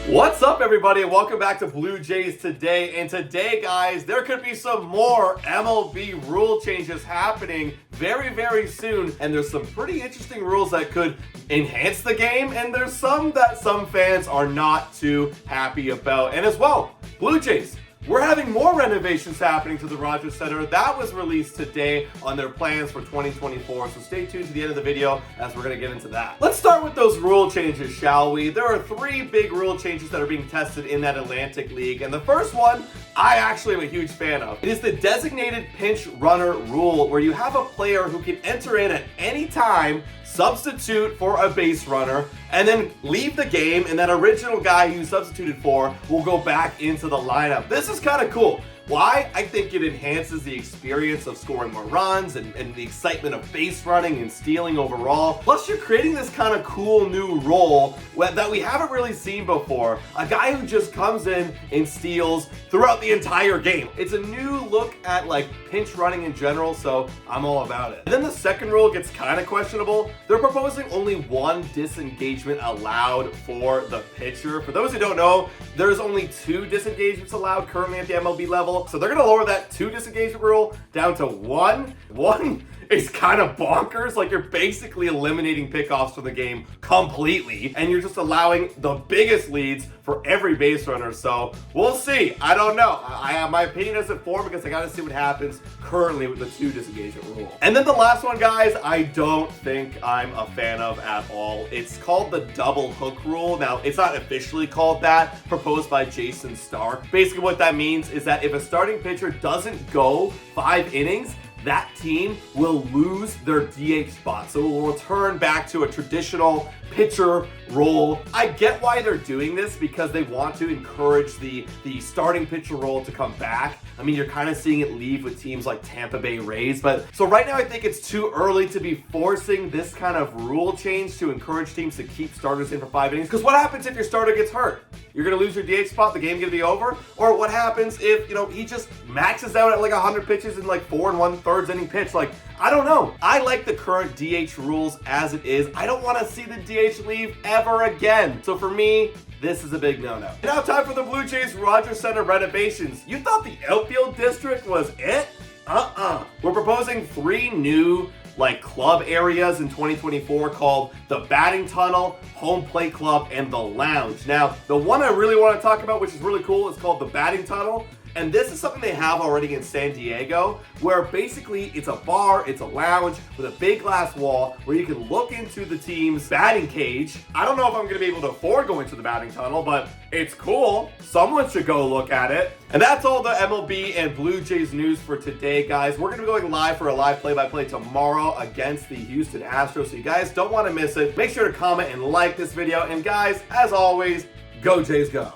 What's up, everybody, and welcome back to Blue Jays Today. And today, guys, there could be some more MLB rule changes happening very soon. And there's some pretty interesting rules that could enhance the game, and there's some that some fans are not too happy about. And as well, Blue Jays, we're having more renovations happening to the Rogers Center. That was released today on their plans for 2024. So stay tuned to the end of the video as we're going to get into that. Let's start with those rule changes, shall we? There are three big rule changes that are being tested in that Atlantic League. And the first one, I actually am a huge fan of. It is the designated pinch runner rule, where you have a player who can enter in at any time, substitute for a base runner, and then leave the game, and that original guy you substituted for will go back into the lineup. This is kind of cool. Why? I think it enhances the experience of scoring more runs and the excitement of base running and stealing overall. Plus, you're creating this kind of cool new role that we haven't really seen before. A guy who just comes in and steals throughout the entire game. It's a new look at like pinch running in general, so I'm all about it. And then the second rule gets kind of questionable. They're proposing only one disengagement allowed for the pitcher. For those who don't know, there's only 2 disengagements allowed currently at the MLB level. So they're going to lower that 2 disengagement rule down to 1. 1 is kind of bonkers. Like, you're basically eliminating pickoffs from the game completely, and you're just allowing the biggest leads for every base runner. So we'll see. I don't know. I have my opinion isn't formed because I got to see what happens currently with the 2 disengagement rule. And then the last one, guys, I don't think I'm a fan of at all. It's called the double hook rule. Now, it's not officially called that, proposed by Jason Stark. Basically what that means is that if a starting pitcher doesn't go 5 innings, that team will lose their DH spot. So it will return back to a traditional pitcher role. I get why they're doing this, because they want to encourage the starting pitcher role to come back. I mean, you're kind of seeing it leave with teams like Tampa Bay Rays. But so right now, I think it's too early to be forcing this kind of rule change to encourage teams to keep starters in for 5 innings. Because what happens if your starter gets hurt? You're going to lose your DH spot, the game's going to be over? Or what happens if, he just maxes out at like 100 pitches in like 4 1/3 inning pitch? Like, I don't know. I like the current DH rules as it is. I don't want to see the DH leave ever again. So for me, this is a big no-no. Now time for the Blue Jays Rogers Center renovations. You thought the outfield district was it? We're proposing 3 new club areas in 2024 called the batting tunnel, home plate club, and the lounge. Now, the one I really want to talk about, which is really cool, is called the batting tunnel. And this is something they have already in San Diego, where basically it's a bar, it's a lounge with a big glass wall where you can look into the team's batting cage. I don't know if I'm going to be able to afford going to the batting tunnel, but it's cool. Someone should go look at it. And that's all the MLB and Blue Jays news for today, guys. We're going to be going live for a live play-by-play tomorrow against the Houston Astros, so you guys don't want to miss it. Make sure to comment and like this video. And guys, as always, go Jays go.